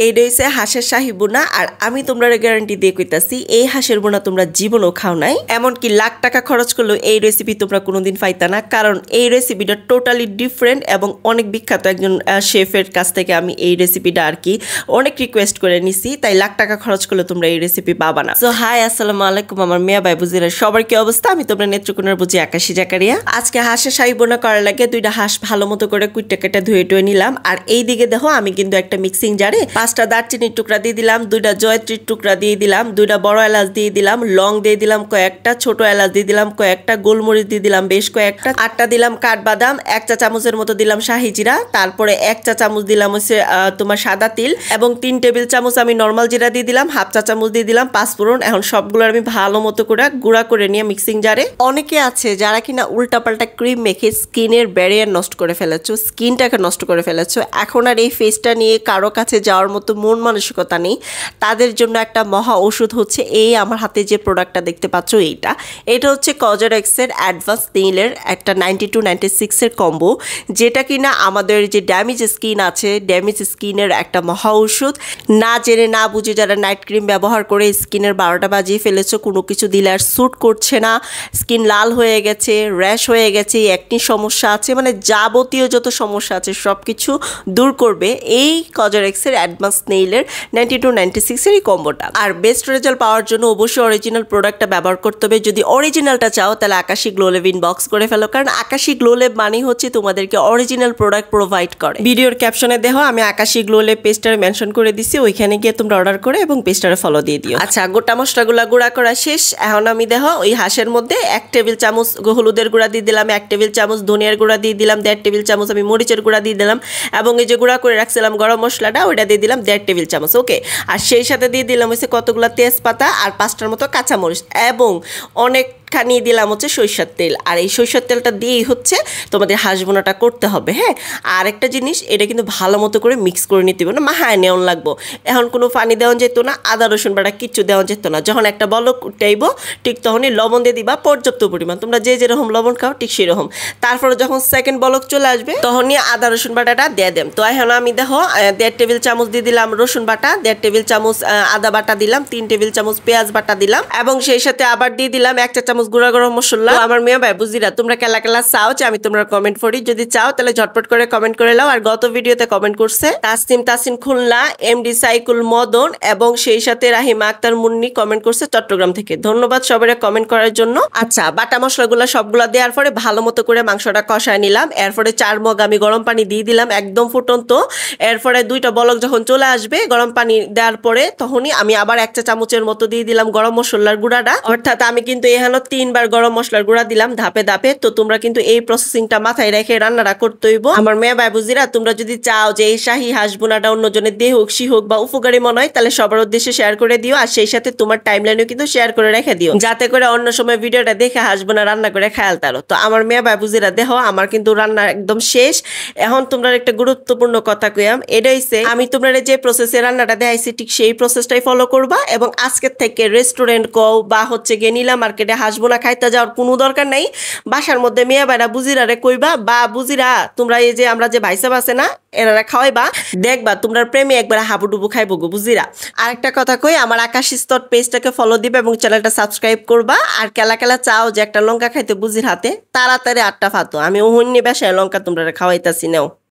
এইটা হইছে হাঁসের শাহী বোনা। আর আমি তোমরা গ্যারান্টি দিয়ে কইতাছি এই হাঁসের বোনা তোমরা জীবনও খাও নাই, এমনকি লাখ টাকা খরচ করলেও এই রেসিপি তোমরা কোনোদিন পাইতা না, কারণ এই রেসিপিটা টোটালি ডিফারেন্ট এবং অনেক বিখ্যাত একজন শেফের কাছ থেকে আমি এই রেসিপিটা আর কি অনেক রিকোয়েস্ট করে নিছি, তাই লাখ টাকা খরচ করলে তোমরা এই রেসিপি পাবা না। সো হাই, আসসালামু আলাইকুম আমার মেয়া ভাই বুজিরা, সবার কি অবস্থা? আমি তোমরা নেত্রকোনার বুঝি আকাশী জাকারিয়া। আজকে হাঁসের শাহী বোনা করার লাগে দুইটা হাঁস ভালো মতো করে কুইটে কেটে ধুয়ে টুয়ে নিলাম। আর এই দিকে দেখো আমি কিন্তু একটা মিক্সিং জারে 5টা দারচিনির টুকরা দিয়ে দিলাম, 2টা জয়ত্রীর টুকরা দিয়ে দিলাম, 2টা বড় এলাচ দিয়ে দিলাম, লং দিয়ে দিলাম কয়েকটা, ছোট এলাচ দিয়ে দিলাম কয়েকটা, গোলমরিচ দিয়ে দিলাম বেশ কয়েকটা, 8টা দিলাম কাঠবাদাম, 1 চা চামচের মতো দিলাম শাহি জিরা, তারপরে 1 চা চামচ দিলাম হচ্ছে তোমার সাদা তিল, এবং 3 টেবিল চামচ আমি নর্মাল জিরা দিয়ে দিলাম, 1/2 চা চামচ দিয়ে দিলাম পাঁচফোড়ন। এখন সবগুলো আমি ভালো মতো করে গুঁড়া করে নিয়ে মিক্সিং জারে। অনেকে আছে যারা কিনা উল্টাপাল্টা ক্রিম মেখে স্কিনের ব্যারিয়ার নষ্ট করে ফেলেছো, স্কিনটাকে নষ্ট করে ফেলেছো, এখন আর এই ফেসটা নিয়ে কারো কাছে যাওয়ার মতো মন মানসিকতা নেই। তাদের জন্য একটা মহা ওষুধ হচ্ছে এই আমার হাতে যে প্রোডাক্টটা দেখতে পাচ্ছ, এটা হচ্ছে কজরেক্সের অ্যাডভান্স নেইলের একটা 92-96 এর কম্বো, যেটা কিনা আমাদের যে ড্যামেজ স্কিন আছে, ড্যামেজ স্কিনের একটা মহা ওষুধ। না জেনে না বুঝে যারা নাইট ক্রিম ব্যবহার করে স্কিনের 12টা বাজিয়ে ফেলেছো, কোনো কিছু দিলে আর স্যুট করছে না, স্কিন লাল হয়ে গেছে, র্যাশ হয়ে গেছে, একনি সমস্যা আছে, মানে যাবতীয় যত সমস্যা আছে সব কিছু দূর করবে এই কজরেক্সের অ্যাডভান্স নেইলের 92-96 এর এই কম্বোটা। আর বেস্ট রেজাল্ট পাওয়ার জন্য অবশ্যই অরিজিনাল প্রোডাক্টটা ব্যবহার করতে হবে। যদি অরিজিনালটা চাও তাহলে আকাশী গ্লো লেভ ইনবক্স করে ফেলো, কারণ আকাশী গ্লো লেভ মানে হচ্ছে তোমাদেরকে অরিজিনাল প্রোডাক্ট প্রোভাইড করে। ভিডিওর ক্যাপশনে দেখো আমি আকাশী গ্লো লেভ পেজটারে মেনশন করে দিছি, ওইখানে গিয়ে তোমরা অর্ডার করে এবং পেজটারে ফলো দিয়ে দিও। আচ্ছা, গোটা মশলাগুলা গুঁড়া করা শেষ। এখন আমি দেখো ওই হাঁসের মধ্যে 1 টেবিল চামচ হলুদের গুঁড়া দিয়ে দিলাম, 1 টেবিল চামচ ধনিয়ার গুঁড়া দিয়ে দিলাম, 1.5 টেবিল চামচ আমি মরিচের গুঁড়া দিয়ে দিলাম, এবং এই যে গুঁড়া করে রাখছিলাম গরম মশলাটা ওইটা দিয়ে দিলাম 1.5 টেবিল চামচ। ওকে, আর সেই সাথে দিয়ে দিলাম হচ্ছে কতগুলো তেজপাতা আর 5টার মতো কাঁচামরিচ, এবং অনেক খানিয়ে দিলাম হচ্ছে সরিষার তেল। আর এই সরিষার তেলটা দিয়েই হচ্ছে তোমাদের হাঁস বোনাটা করতে হবে। হ্যাঁ, আর একটা জিনিস, এটা কিন্তু ভালো মতো করে মিক্স করে নিতে হবে না, মাহায় নেওয়ান লাগবো। এখন কোনো পানি দেওয়া যেত না, আদা রসুন বাটা কিচ্ছু দেওয়া যেত না। যখন একটা বলক উঠাইব ঠিক তখনই লবণ দিয়ে দিবা পর্যাপ্ত পরিমাণ, তোমরা যে যেরকম লবণ খাও ঠিক সেরকম। তারপরে যখন সেকেন্ড বলক চলে আসবে তখনই আদা রসুন বাটাটা দিয়ে দেম। তো এখন আমি দেখো 1.5 টেবিল চামচ দিয়ে দিলাম রসুন বাটা, 1.5 টেবিল চামচ আদা বাটা দিলাম, 3 টেবিল চামচ পেঁয়াজ বাটা দিলাম, এবং সেই সাথে আবার দিয়ে দিলাম 1 চা চামচ গুঁড়া গরম মশলা। আমার মেয়ে ভাই বুঝিরা তোমরা কেলা কেলা চাও যে আমি তোমরা কমেন্ট করি, যদি চাও তাহলে ঝটপট করে কমেন্ট করে নাও। আর গত ভিডিওতে কমেন্ট করছে তাসিন খুলনা, এমডি সাইকুল মদন, এবং সেই সাথে রাহিমা আক্তার মুন্নি কমেন্ট করছে চট্টগ্রাম থেকে। ধন্যবাদ সবাই কমেন্ট করার জন্য। আচ্ছা, বাটা মশলাগুলো সবগুলা দেওয়ার পরে ভালো মতো করে মাংসটা কষায় নিলাম। এরপরে 4 মগ আমি গরম পানি দিয়ে দিলাম একদম ফুটন্ত। এরপরে 2টা বলক যখন চলে আসবে গরম পানি দেওয়ার পরে তখনই আমি আবার 1 চা চামচের মতো দিয়ে দিলাম গরম মশলার গুঁড়াটা। অর্থাৎ আমি কিন্তু এখানে 3 বার গরম মশলার গুঁড়া দিলাম ধাপে ধাপে। তো তোমরা কিন্তু এই প্রসেসিংটা মাথায় রেখে রান্নাটা করতে হইব। আমার মেয়ে ভাই বুঝিরা তোমরা যদি চাও যে এই শাহী হাঁস বোনাটা অন্যজনের দেহ হোক, সি হোক বা উপকারী মনে হয়, তাহলে সবার উদ্দেশ্যে শেয়ার করে দিও। আর সেই সাথে তোমার টাইমলাইনেও কিন্তু শেয়ার করে রেখে দিও, যাতে করে অন্য সময় ভিডিওটা দেখে হাঁস বোনা রান্না করে খেয়াল তারো। তো আমার মেয়ে ভাই বুঝিরা দেখো আমার কিন্তু রান্না একদম শেষ। এখন তোমরা একটা গুরুত্বপূর্ণ কথা কইয়াম, এটা হইছে আমি তোমরা যে প্রসেসে রান্নাটা দেখাইছি ঠিক সেই প্রসেসটাই ফলো করবা, এবং আজকের থেকে রেস্টুরেন্ট কও বা হচ্ছে গিয়ে নীলা মার্কেটে হাঁস বোনা খাইতে যাওয়ার কোনো দরকার নাই। বাসার মধ্যে মেয়ে বাইরা বুজিরারে কইবা, বা বুজিরা তোমরা এই যে আমরা যে ভাইসাব আছে না এনারা খাওয়াইবা, দেখবা তোমরা প্রেমে একবার হাবুডুবু খাইবো গো বুজিরা। আর একটা কথা কই, আমার আকাশী স্তর পেজটাকে ফলো দিবে এবং চ্যানেলটা সাবস্ক্রাইব করবা। আর কেলা কেলা চাও যে একটা লঙ্কা খাইতে বুজির হাতে, তাড়াতাড়ি 8টা ফাতো আমি ওহন্যি বাসায় লঙ্কা তোমরা খাওয়াইতাছি নাও।